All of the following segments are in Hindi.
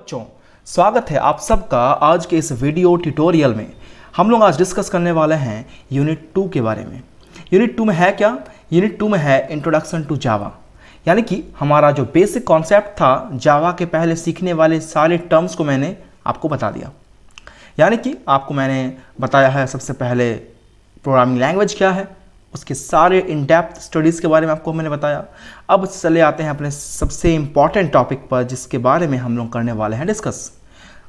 बच्चों, स्वागत है आप सबका आज के इस वीडियो ट्यूटोरियल में। हम लोग आज डिस्कस करने वाले हैं यूनिट 2 के बारे में। यूनिट 2 में है क्या? यूनिट 2 में है इंट्रोडक्शन टू जावा, यानी कि हमारा जो बेसिक कॉन्सेप्ट था जावा के पहले सीखने वाले सारे टर्म्स को मैंने आपको बता दिया। यानी कि आपको मैंने बताया है सबसे पहले प्रोग्रामिंग लैंग्वेज क्या है, उसके सारे इन डेप्थ स्टडीज़ के बारे में आपको मैंने बताया। अब चले आते हैं अपने सबसे इम्पॉर्टेंट टॉपिक पर जिसके बारे में हम लोग करने वाले हैं डिस्कस।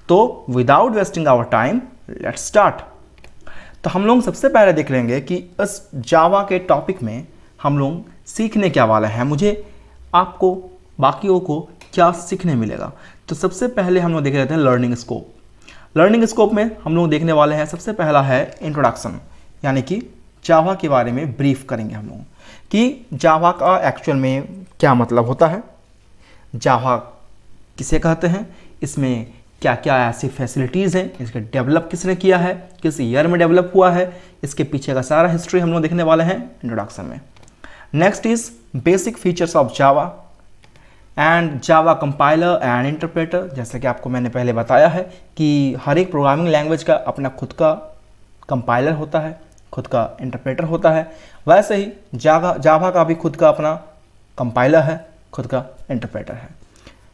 तो without wasting our time let's start. तो हम लोग सबसे पहले देख लेंगे कि इस जावा के टॉपिक में हम लोग सीखने क्या वाले हैं, मुझे आपको बाकियों को क्या सीखने मिलेगा। तो सबसे पहले हम लोग देख लेते हैं लर्निंग स्कोप। लर्निंग स्कोप में हम लोग देखने वाले हैं सबसे पहला है इंट्रोडक्शन, यानी कि जावा के बारे में ब्रीफ करेंगे हम लोग कि जावा का एक्चुअल में क्या मतलब होता है, जावा किसे कहते हैं, इसमें क्या क्या ऐसी फैसिलिटीज़ हैं, इसके डेवलप किसने किया है, किस ईयर में डेवलप हुआ है, इसके पीछे का सारा हिस्ट्री हम लोग देखने वाले हैं इंट्रोडक्शन में। Next is basic features of Java and Java compiler and interpreter. जैसे कि आपको मैंने पहले बताया है कि हर एक प्रोग्रामिंग लैंग्वेज का अपना खुद का कंपाइलर होता है, खुद का इंटरप्रेटर होता है, वैसे ही जावा का भी खुद का अपना कंपाइलर है, खुद का इंटरप्रेटर है।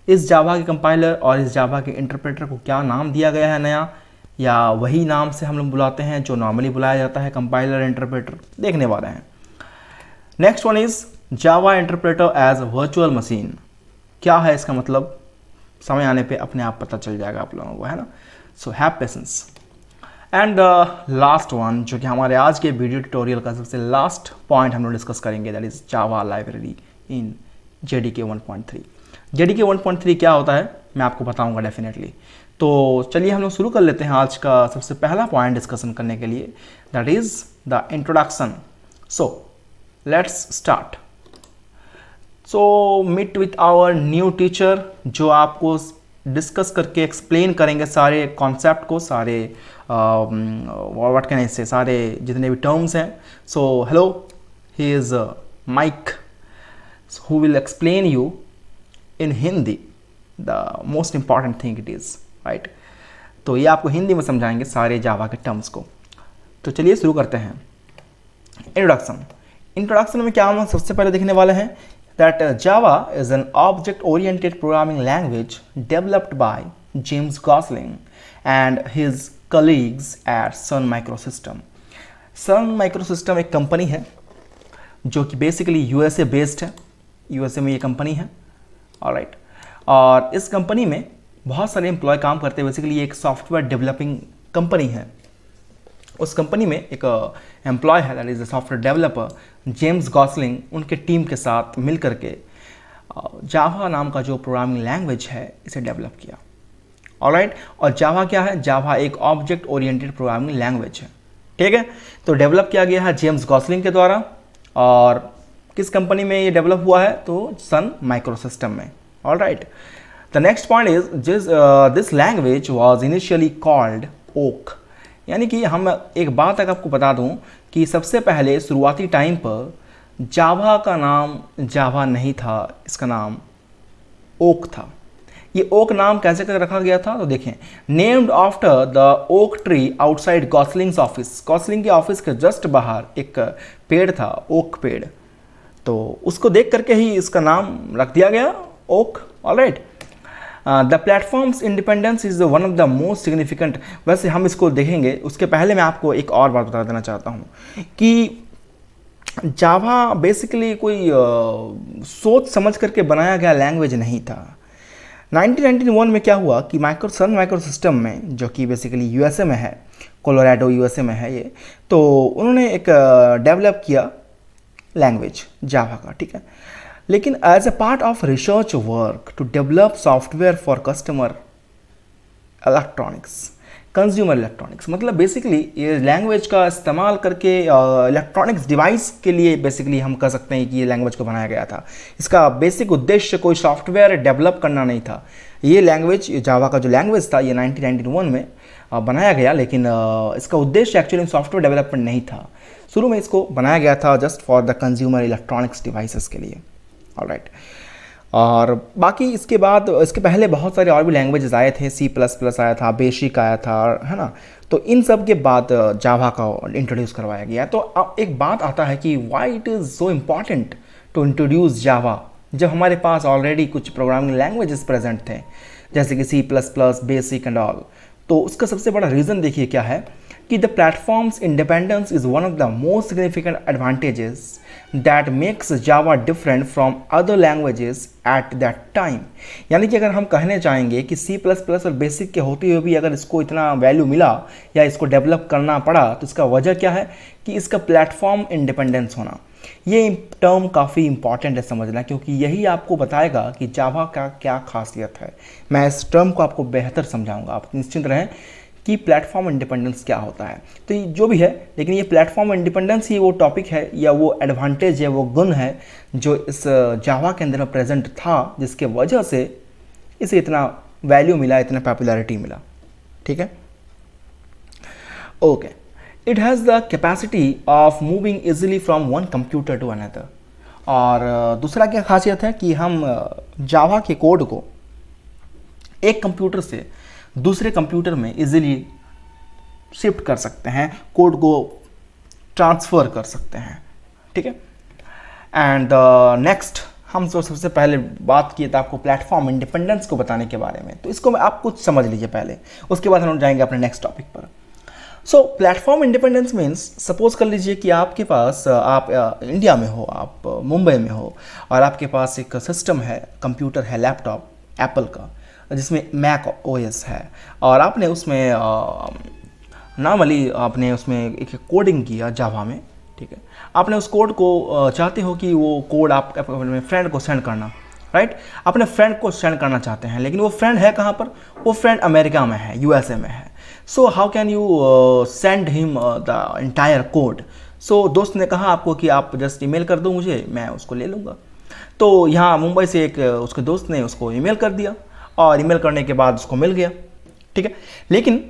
इस जावा के कंपाइलर और इस जावा के इंटरप्रेटर को क्या नाम दिया गया है नया, या वही नाम से हम लोग बुलाते हैं जो नॉर्मली बुलाया जाता है कंपाइलर इंटरप्रेटर, देखने वाले हैं। Next one is Java interpreter as virtual machine. क्या है इसका मतलब, समय आने पे अपने आप पता चल जाएगा आप लोगों को, है ना। So have patience. And last one जो कि हमारे आज के वीडियो ट्यूटोरियल का सबसे लास्ट पॉइंट हम लोग डिस्कस करेंगे, that is Java library in JDK 1.3। JDK 1.3 क्या होता है मैं आपको बताऊंगा डेफिनेटली। तो चलिए हम लोग शुरू कर लेते हैं आज का सबसे पहला पॉइंट डिस्कशन करने के लिए, that is the introduction. So let's start. So meet with our new teacher जो आपको डिस्कस करके एक्सप्लेन करेंगे सारे कॉन्सेप्ट को, सारे व्हाट कैन आई से, सारे जितने भी टर्म्स हैं। So hello, he is Mike who will explain you in Hindi the most important thing it is, right. तो ये आपको हिंदी में समझाएंगे सारे जावा के टर्म्स को। तो चलिए शुरू करते हैं। इंट्रोडक्शन में क्या हम सबसे पहले देखने वाले हैं, that Java is an object-oriented programming language developed by James Gosling and his colleagues at Sun Microsystem. Sun Microsystem एक कंपनी है जो कि बेसिकली USA बेस्ड है, USA में ये कंपनी है, ऑलराइट। और इस कंपनी में बहुत सारे एम्प्लॉय काम करते हैं। बेसिकली ये एक सॉफ्टवेयर डेवलपिंग कंपनी है। उस कंपनी में एक एम्प्लॉय है, that is a software developer James Gosling, उनके टीम के साथ मिल करके जावा नाम का जो प्रोग्रामिंग लैंग्वेज है इसे डेवलप किया, ऑलराइट। और जावा क्या है, जावा एक ऑब्जेक्ट ओरिएंटेड प्रोग्रामिंग लैंग्वेज है, ठीक है। तो डेवलप किया गया है जेम्स गॉसलिंग के द्वारा। और किस कंपनी में ये डेवलप हुआ है, तो सन माइक्रोसिस्टम में, alright. The next point is this language was initially called Oak. यानी कि हम एक बात अगर आपको बता दूं कि सबसे पहले शुरुआती टाइम पर जावा का नाम जावा नहीं था, इसका नाम ओक था। ये ओक नाम कैसे कर रखा गया था, तो देखें, named after the oak tree outside Gosling's office. Gosling के ऑफिस के जस्ट बाहर एक पेड़ था, ओक पेड़, तो उसको देख करके ही इसका नाम रख दिया गया Oak, alright. The platforms independence is one of the most significant. वैसे हम इसको देखेंगे, उसके पहले मैं आपको एक और बात बता देना चाहता हूँ कि जावा बेसिकली कोई सोच समझ करके बनाया गया लैंग्वेज नहीं था। 1991 में क्या हुआ कि सन माइक्रोसिस्टम में, जो कि बेसिकली USA में है, कोलोराडो USA में है ये, तो उन्होंने एक डेवलप किया लैंग्वेज जावा का, ठीक है। लेकिन as a part of research work to develop software for customer electronics, consumer electronics, मतलब बेसिकली ये लैंग्वेज का इस्तेमाल करके इलेक्ट्रॉनिक्स डिवाइस के लिए बेसिकली हम कह सकते हैं कि ये लैंग्वेज को बनाया गया था। इसका बेसिक उद्देश्य कोई सॉफ्टवेयर डेवलप करना नहीं था। ये लैंग्वेज, जावा का जो लैंग्वेज था, ये 1991 में बनाया गया, लेकिन इसका उद्देश्य एक्चुअली सॉफ्टवेयर डेवलपमेंट नहीं था। शुरू में इसको बनाया गया था just for the consumer electronics devices के लिए, ऑलराइट। और बाकी इसके बाद इसके पहले बहुत सारे और भी लैंग्वेजेस आए थे, C++ आया था, बेसिक आया था, है ना। तो इन सब के बाद जावा का इंट्रोड्यूस करवाया गया। तो अब एक बात आता है कि why it is so important to introduce Java जब हमारे पास ऑलरेडी कुछ प्रोग्रामिंग लैंग्वेजेस प्रेजेंट थे जैसे कि C++, बेसिक एंड ऑल। तो उसका सबसे बड़ा रीज़न देखिए क्या है कि the platforms independence is one of the most significant advantages that makes Java different from other languages at that time. यानी कि अगर हम कहने चाहेंगे कि C++ और बेसिक के होते हुए भी अगर इसको इतना वैल्यू मिला या इसको डेवलप करना पड़ा तो इसका वजह क्या है कि इसका प्लेटफॉर्म इंडिपेंडेंस होना। ये टर्म काफ़ी इंपॉर्टेंट है समझना, क्योंकि यही आपको बताएगा कि जावा का क्या खासियत है। मैं इस टर्म को आपको बेहतर समझाऊंगा, आप निश्चिंत रहें कि प्लेटफॉर्म इंडिपेंडेंस क्या होता है। तो ये जो भी है, लेकिन ये प्लेटफॉर्म इंडिपेंडेंस ही वो टॉपिक है या वो एडवांटेज है, वो गुण है जो इस जावा के अंदर में प्रेजेंट था, जिसके वजह से इसे इतना वैल्यू मिला, इतना पॉपुलैरिटी मिला। ठीक है, okay. It has the capacity of moving easily from one computer to another. और दूसरा क्या खासियत है कि हम जावा के कोड को एक कंप्यूटर से दूसरे कंप्यूटर में इजीली शिफ्ट कर सकते हैं, कोड को ट्रांसफ़र कर सकते हैं। ठीक है, एंड नेक्स्ट हम सबसे पहले बात किए थे आपको प्लेटफॉर्म इंडिपेंडेंस को बताने के बारे में। तो इसको आप कुछ समझ लीजिए पहले, उसके बाद हम जाएंगे अपने नेक्स्ट टॉपिक पर। सो प्लेटफॉर्म इंडिपेंडेंस मीन्स, सपोज कर लीजिए कि आपके पास आप इंडिया में हो, आप मुंबई में हो और आपके पास एक सिस्टम है, कंप्यूटर है, लैपटॉप एप्पल का, जिसमें मैक OS है और आपने उसमें नॉर्मली आपने उसमें एक कोडिंग किया जावा में। ठीक है, आपने उस कोड को चाहते हो कि वो कोड आप अपने फ्रेंड को सेंड करना, राइट। अपने फ्रेंड को सेंड करना चाहते हैं, लेकिन वो फ्रेंड है कहाँ पर? वो फ्रेंड अमेरिका में है, USA में है। So how can you send him the entire code? So दोस्त ने कहा आपको कि आप जस्ट ईमेल कर दो मुझे, मैं उसको ले लूँगा। तो यहाँ मुंबई से एक उसके दोस्त ने उसको ईमेल कर दिया और ईमेल करने के बाद उसको मिल गया। ठीक है, लेकिन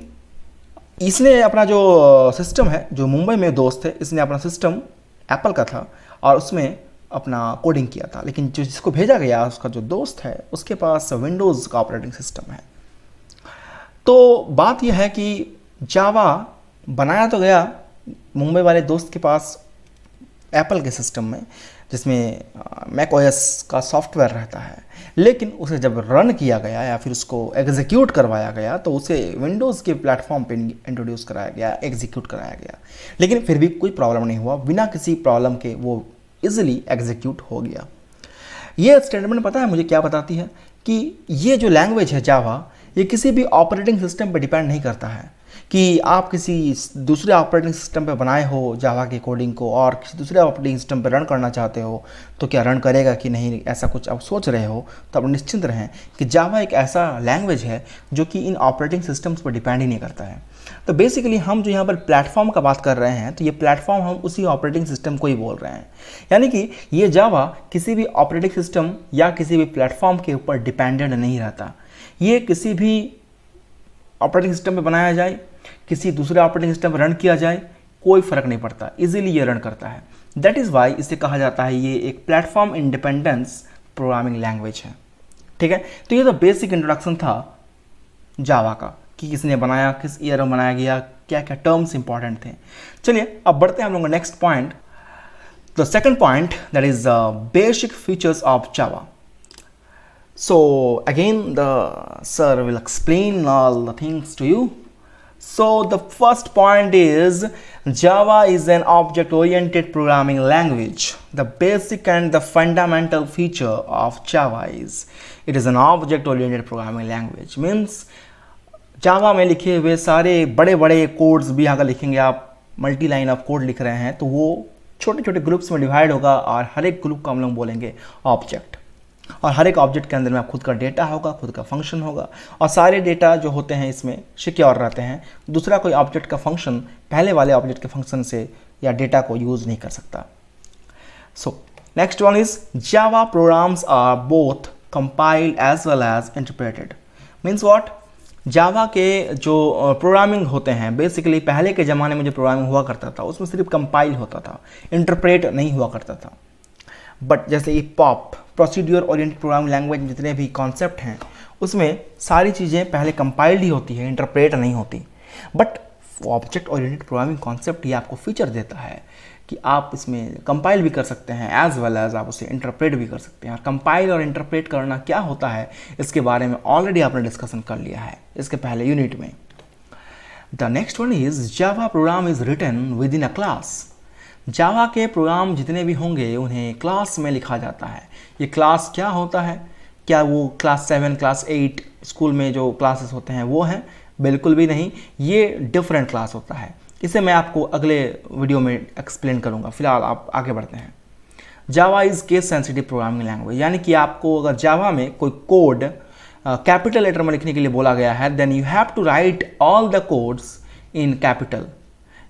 इसने अपना जो सिस्टम है, जो मुंबई में दोस्त है, इसने अपना सिस्टम एप्पल का था और उसमें अपना कोडिंग किया था, लेकिन जो जिसको भेजा गया उसका जो दोस्त है उसके पास विंडोज़ का ऑपरेटिंग सिस्टम है। तो बात यह है कि जावा बनाया तो गया मुंबई वाले दोस्त के पास एप्पल के सिस्टम में, जिसमें मैक OS का सॉफ्टवेयर रहता है, लेकिन उसे जब रन किया गया या फिर उसको एग्जीक्यूट करवाया गया तो उसे विंडोज़ के प्लेटफॉर्म पे इंट्रोड्यूस कराया गया, एग्जीक्यूट कराया गया। लेकिन फिर भी कोई प्रॉब्लम नहीं हुआ, बिना किसी प्रॉब्लम के वो इजीली एग्जीक्यूट हो गया। ये स्टेटमेंट पता है मुझे क्या बताती है कि ये जो लैंग्वेज है जावा, ये किसी भी ऑपरेटिंग सिस्टम पर डिपेंड नहीं करता है कि आप किसी दूसरे ऑपरेटिंग सिस्टम पे बनाए हो जावा के कोडिंग को और किसी दूसरे ऑपरेटिंग सिस्टम पे रन करना चाहते हो तो क्या रन करेगा कि नहीं, ऐसा कुछ आप सोच रहे हो तो आप निश्चिंत रहें कि जावा एक ऐसा लैंग्वेज है जो कि इन ऑपरेटिंग सिस्टम्स पर डिपेंड ही नहीं करता है। तो बेसिकली हम जो यहाँ पर प्लेटफॉर्म का बात कर रहे हैं, तो ये प्लेटफॉर्म हम उसी ऑपरेटिंग सिस्टम को ही बोल रहे हैं। यानी कि ये जावा किसी भी ऑपरेटिंग सिस्टम या किसी भी प्लेटफॉर्म के ऊपर डिपेंडेंट नहीं रहता। ये किसी भी ऑपरेटिंग सिस्टम पे बनाया जाए, किसी दूसरे ऑपरेटिंग सिस्टम पर रन किया जाए, कोई फ़र्क नहीं पड़ता, इजीली ये रन करता है। दैट इज़ वाई इसे कहा जाता है ये एक प्लेटफॉर्म इंडिपेंडेंस प्रोग्रामिंग लैंग्वेज है। ठीक है, तो ये तो बेसिक इंट्रोडक्शन था जावा का कि किसने बनाया, किस ईयर में बनाया गया, क्या क्या टर्म्स इंपॉर्टेंट थे। चलिए अब बढ़ते हैं हम लोग next point, the second point, that is basic features of Java. So again the sir will explain all the things to you. So the first point is Java is an object oriented programming language. The basic and the fundamental feature of Java is it is an object oriented programming language. Means Java में लिखे हुए सारे बड़े बड़े कोड्स भी अगर लिखेंगे आप, मल्टी लाइन ऑफ कोड लिख रहे हैं, तो वो छोटे छोटे ग्रुप्स में डिवाइड होगा और हर एक ग्रुप को हम लोग बोलेंगे ऑब्जेक्ट। और हर एक ऑब्जेक्ट के अंदर में खुद का डेटा होगा, खुद का फंक्शन होगा और सारे डेटा जो होते हैं इसमें सिक्योर रहते हैं। दूसरा कोई ऑब्जेक्ट का फंक्शन पहले वाले ऑब्जेक्ट के फंक्शन से या डेटा को यूज़ नहीं कर सकता। So next one is Java programs are both compiled as well as interpreted. Means what? Java के जो प्रोग्रामिंग होते हैं, बेसिकली पहले के ज़माने में जो प्रोग्रामिंग हुआ करता था उसमें सिर्फ कंपाइल होता था, इंटरप्रेट नहीं हुआ करता था। बट जैसे ये प्रोसीड्यूर ओरिएंटेड प्रोग्रामिंग लैंग्वेज में जितने भी कॉन्सेप्ट हैं उसमें सारी चीज़ें पहले कंपाइल्ड ही होती है, इंटरप्रेट नहीं होती। But object oriented programming concept ये आपको फीचर देता है कि आप इसमें कंपाइल भी कर सकते हैं एज वेल एज आप उसे इंटरप्रेट भी कर सकते हैं। और कंपाइल और इंटरप्रेट करना क्या होता है इसके बारे में ऑलरेडी आपने डिस्कशन कर लिया है इसके पहले यूनिट में। The next one is Java program is written within a class. Java के प्रोग्राम जितने भी होंगे उन्हें क्लास में लिखा जाता है। ये क्लास क्या होता है? क्या वो क्लास 7 क्लास 8 स्कूल में जो क्लासेस होते हैं वो हैं? बिल्कुल भी नहीं, ये डिफरेंट क्लास होता है। इसे मैं आपको अगले वीडियो में एक्सप्लेन करूंगा। फिलहाल आप आगे बढ़ते हैं। जावा is case sensitive programming language, यानी कि आपको अगर जावा में कोई कोड कैपिटल लेटर में लिखने के लिए बोला गया है then you have to write all the codes in capital.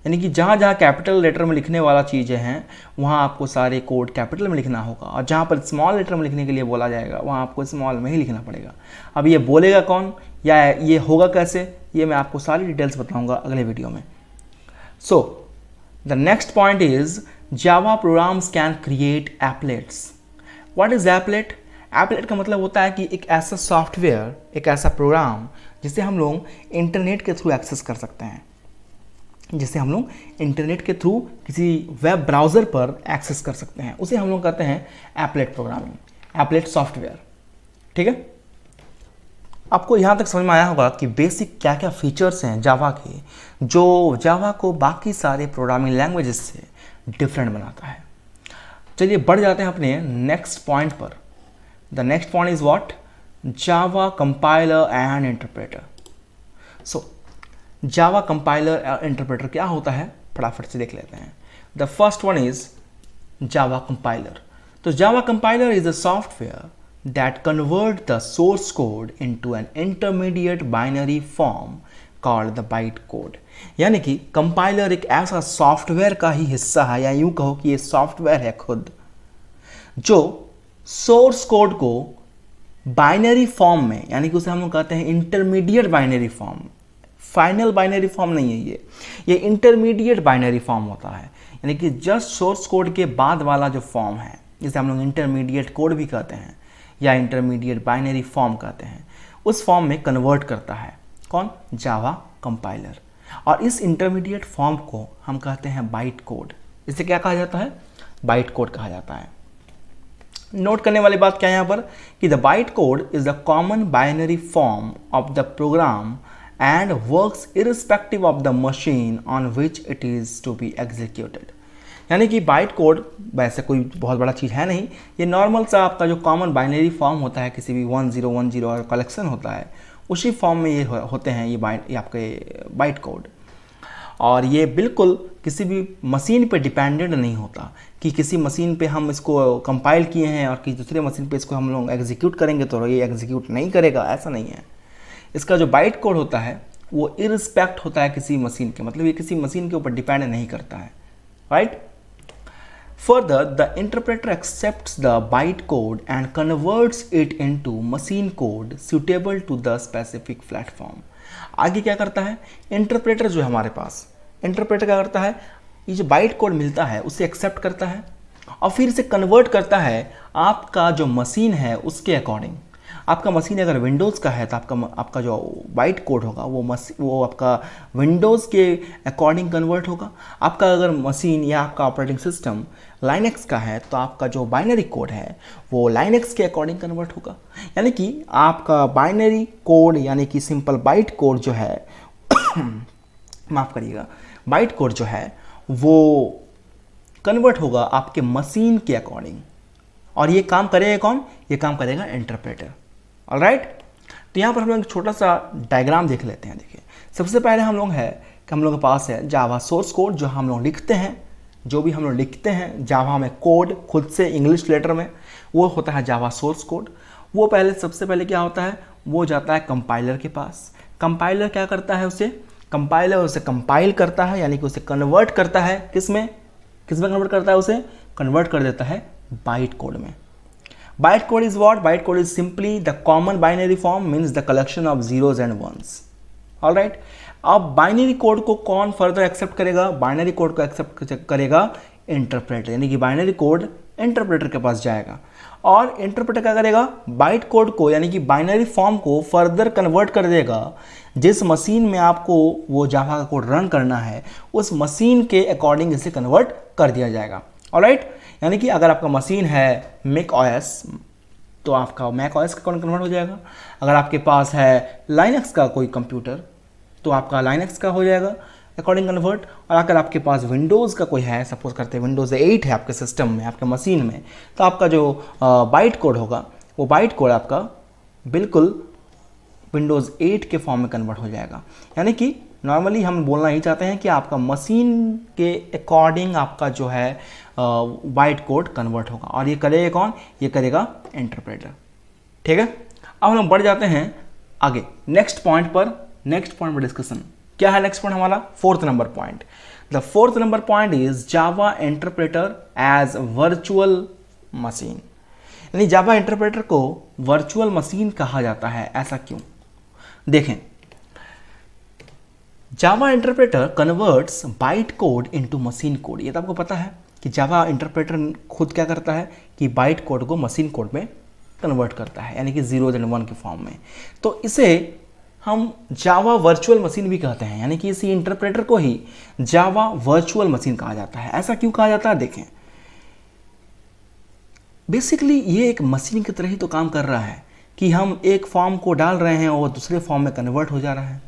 यानी कि जहाँ जहाँ कैपिटल लेटर में लिखने वाला चीज़ें हैं वहाँ आपको सारे कोड कैपिटल में लिखना होगा, और जहाँ पर स्मॉल लेटर में लिखने के लिए बोला जाएगा वहाँ आपको स्मॉल में ही लिखना पड़ेगा। अब ये बोलेगा कौन या ये होगा कैसे, ये मैं आपको सारी डिटेल्स बताऊँगा अगले वीडियो में। So the next point is Java programmes can create एप्लेट्स। What is applet? Applet का मतलब होता है कि एक ऐसा सॉफ्टवेयर, एक ऐसा प्रोग्राम जिसे हम लोग इंटरनेट के थ्रू एक्सेस कर सकते हैं, जिसे हम लोग इंटरनेट के थ्रू किसी वेब ब्राउज़र पर एक्सेस कर सकते हैं, उसे हम लोग कहते हैं एप्लेट प्रोग्रामिंग, एप्लेट सॉफ्टवेयर। ठीक है, आपको यहाँ तक समझ में आया होगा कि बेसिक क्या क्या फीचर्स हैं जावा के जो जावा को बाकी सारे प्रोग्रामिंग लैंग्वेजेस से डिफरेंट बनाता है। चलिए बढ़ जाते हैं अपने नेक्स्ट पॉइंट पर। The next point is what? Java compiler and interpreter. So Java compiler और इंटरप्रेटर क्या होता है फटाफट से देख लेते हैं। The first one is Java compiler. तो Java compiler is a software that convert the source code into an intermediate binary form called the bytecode। यानी कि कंपाइलर एक ऐसा सॉफ्टवेयर का ही हिस्सा है, या यूं कहो कि ये सॉफ्टवेयर है खुद, जो सोर्स कोड को बाइनरी फॉर्म में, यानी कि उसे हम लोग कहते हैं intermediate binary form, final binary form नहीं है ये इंटरमीडिएट बाइनरी फॉर्म होता है। यानी कि जस्ट सोर्स कोड के बाद वाला जो फॉर्म है जिसे हम लोग इंटरमीडिएट कोड भी कहते हैं या इंटरमीडिएट बाइनरी फॉर्म कहते हैं, उस फॉर्म में कन्वर्ट करता है कौन? जावा कंपाइलर। और इस इंटरमीडिएट फॉर्म को हम कहते हैं बाइट कोड। इसे क्या कहा जाता है? बाइट कोड कहा जाता है। नोट करने वाली बात क्या है यहाँ पर कि the byte code is the common binary form of the program and works irrespective of the machine on which it is to be executed. यानी कि बाइट कोड वैसे कोई बहुत बड़ा चीज़ है नहीं, ये नॉर्मल सा आपका जो कॉमन बाइनरी फॉर्म होता है, किसी भी 1010 का कलेक्शन होता है, उसी फॉर्म में ये होते हैं ये आपके बाइट कोड। और ये बिल्कुल किसी भी मशीन पे डिपेंडेंट नहीं होता कि किसी मशीन पे हम इसको कंपाइल किए हैं और किसी दूसरे मशीन पे इसको हम लोग एग्जीक्यूट करेंगे तो ये एग्जीक्यूट नहीं करेगा, ऐसा नहीं है। इसका जो बाइट कोड होता है वो इररिस्पेक्ट होता है किसी मशीन के, मतलब ये किसी मशीन के ऊपर डिपेंड नहीं करता है, right. Further, the interpreter accepts the bytecode and converts it into machine code suitable to the specific platform। आगे क्या करता है इंटरप्रेटर? जो है हमारे पास इंटरप्रेटर क्या करता है, ये जो बाइट कोड मिलता है उसे एक्सेप्ट करता है और फिर इसे कन्वर्ट करता है आपका जो मशीन है उसके अकॉर्डिंग। आपका मशीन अगर विंडोज़ का है तो आपका जो बाइट कोड होगा वो आपका विंडोज़ के अकॉर्डिंग कन्वर्ट होगा। आपका अगर मशीन या आपका ऑपरेटिंग सिस्टम लाइनेक्स का है तो आपका जो बाइनरी कोड है वो लाइनेक्स के अकॉर्डिंग कन्वर्ट होगा। यानी कि आपका बाइनरी कोड यानी कि सिंपल बाइट कोड जो है माफ़ करिएगा, बाइट कोड जो है वो कन्वर्ट होगा आपके मशीन के अकॉर्डिंग। और ये काम करेगा कौन? ये काम करेगा इंटरप्रेटर। ऑलराइट, तो यहाँ पर हम लोग एक छोटा सा डायग्राम देख लेते हैं। देखिए, सबसे पहले हम लोग के पास है जावा सोर्स कोड, जो हम लोग लिखते हैं, जो भी हम लोग लिखते हैं जावा में कोड खुद से इंग्लिश लेटर में, वो होता है जावा सोर्स कोड। वो सबसे पहले क्या होता है, वो जाता है कंपाइलर के पास। कंपाइलर क्या करता है, कंपाइलर उसे कंपाइल करता है, यानी कि उसे कन्वर्ट करता है किस में कन्वर्ट करता है, उसे कन्वर्ट कर देता है बाइट कोड में। Byte code is what? Byte code is simply the common binary form, means the collection of zeros and ones. Alright, अब बाइनरी कोड को कौन फर्दर एक्सेप्ट करेगा? बाइनरी कोड को एक्सेप्ट करेगा इंटरप्रेटर, यानी कि बाइनरी कोड इंटरप्रेटर के पास जाएगा और इंटरप्रेटर क्या करेगा, बाइट कोड को यानी कि बाइनरी फॉर्म को फर्दर कन्वर्ट कर देगा। जिस मशीन में आपको वो जावा का कोड रन करना है उस मशीन के अकॉर्डिंग इसे कन्वर्ट कर दिया जाएगा। ऑलराइट, यानी कि अगर आपका मशीन है मैक ओएस तो आपका मैक ओएस का कोड कन्वर्ट हो जाएगा। अगर आपके पास है लाइनक्स का कोई कंप्यूटर तो आपका लाइनक्स का हो जाएगा अकॉर्डिंग कन्वर्ट। और अगर आपके पास विंडोज़ का कोई है, सपोज करते हैं विंडोज़ 8 है आपके सिस्टम में, आपके मशीन में, तो आपका जो बाइट कोड होगा वो बाइट कोड आपका बिल्कुल विंडोज़ 8 के फॉर्म में कन्वर्ट हो जाएगा। यानी कि नॉर्मली हम बोलना ही चाहते हैं कि आपका मशीन के अकॉर्डिंग आपका जो है बाइट कोड कन्वर्ट होगा और ये करेगा कौन, ये करेगा इंटरप्रेटर। ठीक है, अब हम बढ़ जाते हैं आगे नेक्स्ट पॉइंट पर डिस्कशन। क्या है नेक्स्ट पॉइंट हमारा, fourth number point. The fourth number point is Java interpreter as virtual machine. यानी जावा इंटरप्रेटर को वर्चुअल मशीन कहा जाता है। ऐसा क्यों, देखें, Java interpreter converts byte code into machine code. ये तो आपको पता है कि जावा इंटरप्रेटर खुद क्या करता है कि बाइट कोड को मशीन कोड में कन्वर्ट करता है, यानी कि 0 एंड 1 के फॉर्म में। तो इसे हम जावा वर्चुअल मशीन भी कहते हैं, यानी कि इसी इंटरप्रेटर को ही जावा वर्चुअल मशीन कहा जाता है। ऐसा क्यों कहा जाता है, देखें, बेसिकली ये एक मशीन की तरह ही तो काम कर रहा है कि हम एक फॉर्म को डाल रहे हैं और दूसरे फॉर्म में कन्वर्ट हो जा रहा है।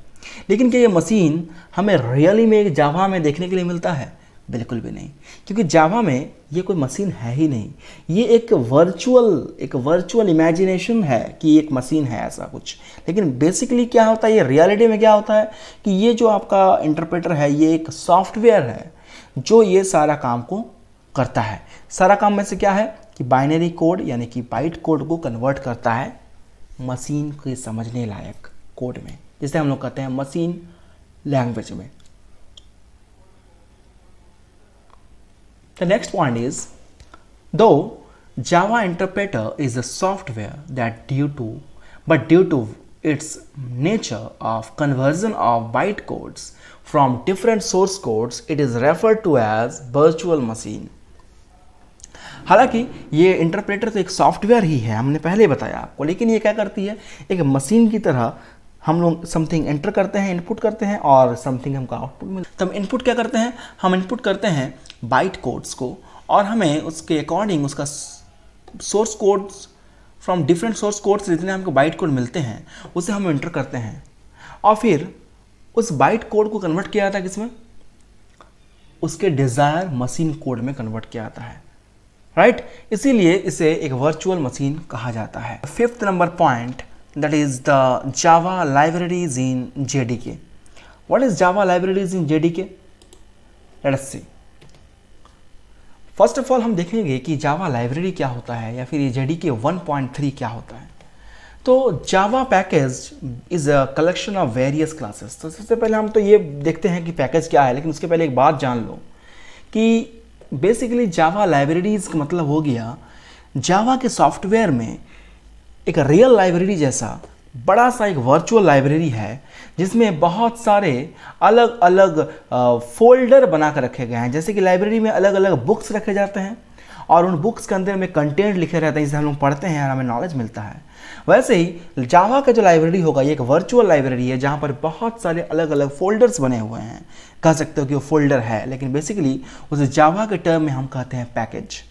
लेकिन क्या ये मशीन हमें रियली में एक जावा में देखने के लिए मिलता है? बिल्कुल भी नहीं, क्योंकि जावा में ये कोई मशीन है ही नहीं। ये एक वर्चुअल इमेजिनेशन है कि एक मशीन है ऐसा कुछ। लेकिन बेसिकली क्या होता है, ये रियलिटी में क्या होता है कि ये जो आपका इंटरप्रेटर है ये एक सॉफ्टवेयर है जो ये सारा काम को करता है। सारा काम में से क्या है कि बाइनरी कोड यानी कि बाइट कोड को कन्वर्ट करता है मशीन के समझने लायक कोड में, जिसे हम लोग कहते हैं मशीन लैंग्वेज में। The next point is, though Java interpreter is a software that due to its nature of conversion of bytecodes from different source codes, it is referred to as virtual machine. हालांकि ये इंटरप्रेटर तो एक सॉफ्टवेयर ही है, हमने पहले बताया आपको, लेकिन ये क्या करती है, एक मशीन की तरह हम लोग समथिंग एंटर करते हैं, इनपुट करते हैं और समथिंग हमको आउटपुट मिलता है। तो हम इनपुट क्या करते हैं, हम इनपुट करते हैं बाइट कोड्स को और हमें उसके अकॉर्डिंग उसका source codes from different source codes जितने हमको बाइट कोड मिलते हैं उसे हम एंटर करते हैं और फिर उस बाइट कोड को कन्वर्ट किया जाता है किसमें, उसके डिज़ायर मशीन कोड में कन्वर्ट किया जाता है। राइट, इसीलिए इसे एक वर्चुअल मशीन कहा जाता है। Fifth number point, that is the Java libraries in JDK. What is Java libraries in JDK? Let us see. First of all हम देखेंगे कि Java library क्या होता है या फिर ये JDK 1.3 क्या होता है। तो Java package is a collection of various classes। तो सबसे पहले हम तो ये देखते हैं कि पैकेज क्या है, लेकिन उसके पहले एक बात जान लो कि बेसिकली Java libraries का मतलब हो गया Java के सॉफ्टवेयर में एक रियल लाइब्रेरी जैसा बड़ा सा एक वर्चुअल लाइब्रेरी है जिसमें बहुत सारे अलग अलग फोल्डर बना कर रखे गए हैं। जैसे कि लाइब्रेरी में अलग अलग बुक्स रखे जाते हैं और उन बुक्स के अंदर में कंटेंट लिखे रहते हैं जिसे हम लोग पढ़ते हैं और हमें नॉलेज मिलता है। वैसे ही जावा का जो लाइब्रेरी होगा ये एक वर्चुअल लाइब्रेरी है जहाँ पर बहुत सारे अलग अलग फोल्डर्स बने हुए हैं। कह सकते हो कि वो फोल्डर है, लेकिन बेसिकली उसे जावा के टर्म में हम कहते हैं पैकेज।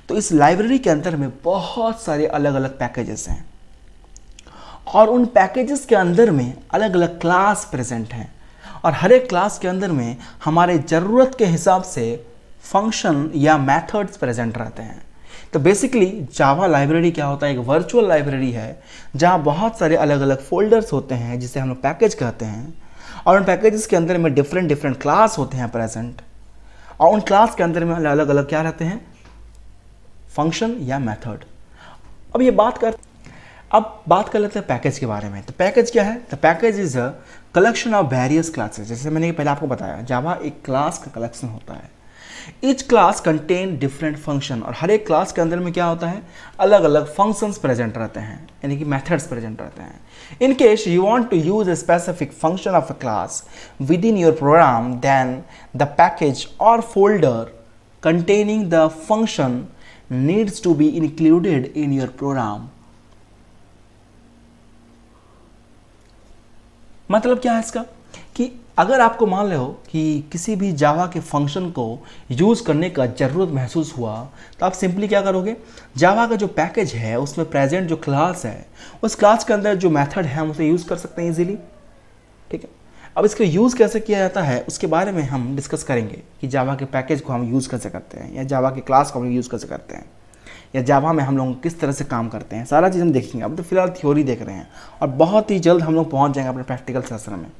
तो इस लाइब्रेरी के अंदर में बहुत सारे अलग अलग पैकेजेस हैं और उन पैकेजेस के अंदर में अलग अलग क्लास प्रेजेंट हैं और हर एक क्लास के अंदर में हमारे ज़रूरत के हिसाब से फंक्शन या मेथड्स प्रेजेंट रहते हैं। तो बेसिकली जावा लाइब्रेरी क्या होता है, एक वर्चुअल लाइब्रेरी है जहाँ बहुत सारे अलग अलग फोल्डर्स होते हैं जिसे हम लोग पैकेज कहते हैं और उन पैकेजेस के अंदर में डिफरेंट क्लास होते हैं प्रेजेंट और उन क्लास के अंदर में अलग अलग क्या रहते हैं, फंक्शन या मेथड। अब बात कर लेते हैं पैकेज के बारे में। तो पैकेज क्या है, the package is a collection of various classes. जैसे मैंने पहले आपको बताया जावा एक क्लास का कलेक्शन होता है। Each class contain different function और हर एक क्लास के अंदर में क्या होता है, अलग अलग फंक्शंस प्रेजेंट रहते हैं यानी कि मेथड्स प्रेजेंट रहते हैं। In case you want to use a specific function of a class within your program, then the package और folder containing the function needs to be included in your program। मतलब क्या है इसका कि अगर आपको मान लो कि किसी भी जावा के फंक्शन को यूज़ करने का ज़रूरत महसूस हुआ तो आप सिंपली क्या करोगे, जावा का जो पैकेज है उसमें प्रेजेंट जो क्लास है उस क्लास के अंदर जो मेथड है हम उसे यूज़ कर सकते हैं इजीली। ठीक है, अब इसका यूज़ कैसे किया जाता है उसके बारे में हम डिस्कस करेंगे कि जावा के पैकेज को हम यूज़ कैसे करते हैं, या जावा के क्लास को हम यूज़ कैसे करते हैं, या जावा में हम लोग किस तरह से काम करते हैं, सारा चीज़ हम देखेंगे। अब तो फिलहाल थ्योरी देख रहे हैं और बहुत ही जल्द हम लोग पहुँच जाएंगे अपने प्रैक्टिकल सेशन में।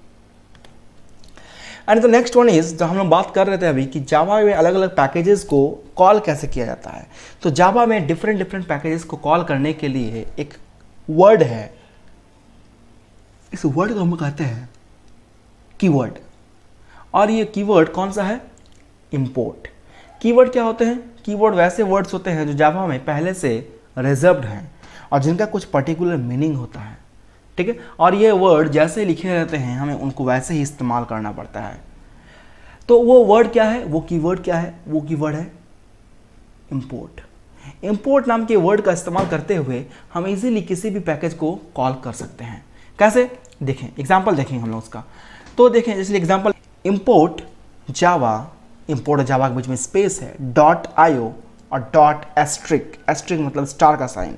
And the next one is, जो हम लोग बात कर रहे थे अभी कि जावा में अलग अलग पैकेजेस को कॉल कैसे किया जाता है। तो जावा में डिफरेंट पैकेजेस को कॉल करने के लिए एक वर्ड है, इस वर्ड को हम कहते हैं कीवर्ड। और ये कीवर्ड कौन सा है, इंपोर्ट। कीवर्ड क्या होते हैं, कीवर्ड वैसे वर्ड्स होते हैं जो जावा में पहले से रिजर्व्ड हैं और जिनका कुछ पर्टिकुलर मीनिंग होता है। ठीक है, और ये वर्ड जैसे लिखे रहते हैं हमें उनको वैसे ही इस्तेमाल करना पड़ता है। तो वो वर्ड क्या है, वो कीवर्ड क्या है, वो कीवर्ड है इंपोर्ट। इंपोर्ट नाम के वर्ड का इस्तेमाल करते हुए हम इजीली किसी भी पैकेज को कॉल कर सकते हैं। कैसे, देखें एग्जांपल देखेंगे हम लोग उसका। तो देखें जैसे एग्जांपल, इंपोर्ट जावा, इंपोर्ट जावा के बीच में स्पेस है, .io और .* एस्ट्रिक मतलब स्टार का साइन।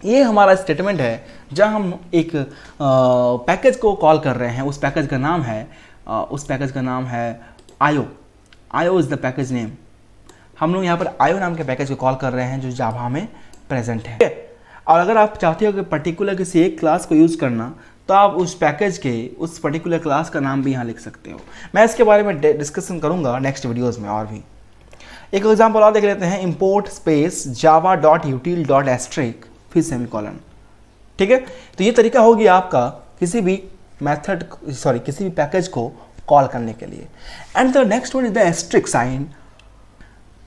ये हमारा स्टेटमेंट है जहां हम एक पैकेज को कॉल कर रहे हैं। उस पैकेज का नाम है आयो। आयो इज़ द पैकेज नेम। हम लोग यहाँ पर आयो नाम के पैकेज को कॉल कर रहे हैं जो जावा में प्रेजेंट है। और अगर आप चाहते हो कि पर्टिकुलर किसी एक क्लास को यूज़ करना तो आप उस पैकेज के उस पर्टिकुलर क्लास का नाम भी यहाँ लिख सकते हो। मैं इसके बारे में डिस्कशन करूँगा नेक्स्ट वीडियोज़ में। और भी एक एग्जाम्पल और देख लेते हैं, इंपोर्ट स्पेस java.util.* फिर सेमीकोलन। ठीक है, तो ये तरीका हो गया आपका किसी भी किसी भी पैकेज को कॉल करने के लिए। And the next one is the asterisk sign.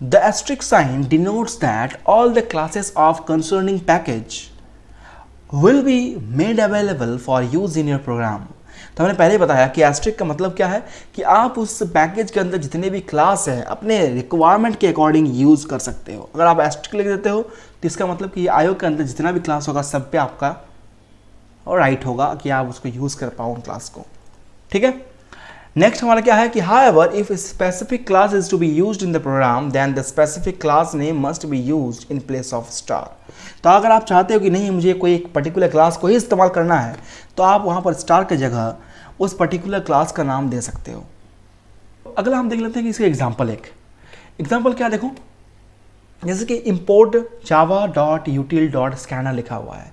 The asterisk sign denotes that all the classes of concerning package will be made available for use in your program. तो हमने पहले बताया कि एस्ट्रिक का मतलब क्या है कि आप उस पैकेज के अंदर जितने भी क्लास हैं अपने रिक्वायरमेंट के अकॉर्डिंग यूज़ कर सकते हो। अगर आप एस्ट्रिक लिख देते हो तो इसका मतलब कि आयो के अंदर जितना भी क्लास होगा सब पे आपका राइट होगा कि आप उसको यूज़ कर पाओ उन क्लास को। ठीक है, नेक्स्ट हमारा क्या है कि however if a specific class is to be used in the program then the specific class name must be used in place of star। तो अगर आप चाहते हो कि नहीं मुझे कोई एक पर्टिकुलर क्लास को ही इस्तेमाल करना है तो आप वहाँ पर स्टार की जगह उस पर्टिकुलर क्लास का नाम दे सकते हो। अगला हम देख लेते हैं कि इसका एग्जाम्पल क्या, देखो जैसे कि import java.util.scanner लिखा हुआ है।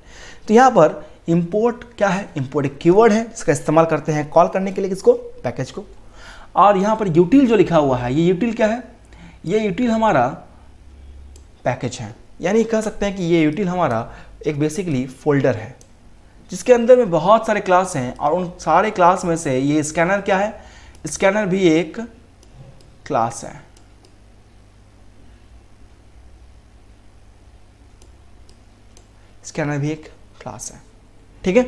तो यहाँ पर इंपोर्ट क्या है, इंपोर्ट एक कीवर्ड है इसका इस्तेमाल करते हैं कॉल करने के लिए किसको, पैकेज को। और यहाँ पर यूटिल जो लिखा हुआ है, ये यूटिल क्या है, ये यूटिल हमारा पैकेज है। यानी कह सकते हैं कि ये यूटिल हमारा एक बेसिकली फोल्डर है जिसके अंदर में बहुत सारे क्लास हैं और उन सारे क्लास में से ये स्कैनर क्या है, स्कैनर भी एक क्लास है। स्कैनर भी एक क्लास है। ठीक है,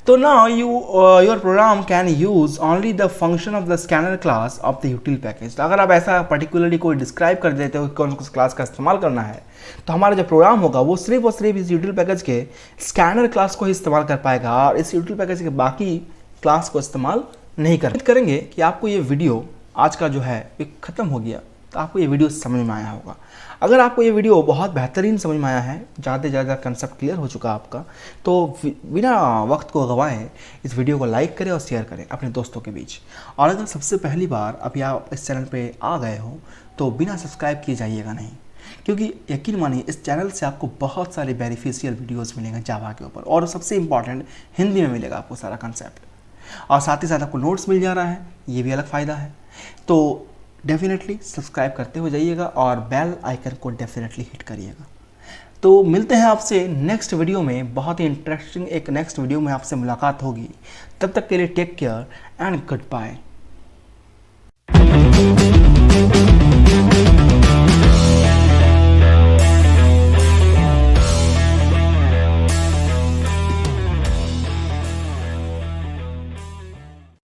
तो now your program can use only the function of the scanner class of the util package. अगर आप ऐसा पर्टिकुलरली कोई डिस्क्राइब कर देते हो कि कौन सी क्लास का इस्तेमाल करना है तो हमारा जो प्रोग्राम होगा वो सिर्फ और सिर्फ इस यूटिल पैकेज के स्कैनर क्लास को ही इस्तेमाल कर पाएगा और इस यूटिल पैकेज के बाकी क्लास को इस्तेमाल नहीं करेंगे। कि आपको ये वीडियो आज का जो है ये ख़त्म हो गया तो आपको ये वीडियो समझ में आया होगा। अगर आपको ये वीडियो बहुत बेहतरीन समझ में आया है, ज़्यादा से ज़्यादा कंसेप्ट क्लियर हो चुका आपका, तो बिना वक्त को गंवाएं इस वीडियो को लाइक करें और शेयर करें अपने दोस्तों के बीच। और अगर सबसे पहली बार अभी आप इस चैनल पे आ गए हो तो बिना सब्सक्राइब किए जाइएगा नहीं, क्योंकि यकीन मानिए इस चैनल से आपको बहुत सारे बेनिफिशियल वीडियोज़ मिलेंगे जावा के ऊपर, और सबसे इम्पॉर्टेंट हिंदी में मिलेगा आपको सारा कंसेप्ट, और साथ ही साथ आपको नोट्स मिल जा रहा है, ये भी अलग फ़ायदा है। तो डेफिनेटली सब्सक्राइब करते हुए जाइएगा और बेल आइकन को डेफिनेटली हिट करिएगा। तो मिलते हैं आपसे नेक्स्ट वीडियो में, बहुत ही इंटरेस्टिंग एक नेक्स्ट वीडियो में आपसे मुलाकात होगी। तब तक के लिए take care and good bye.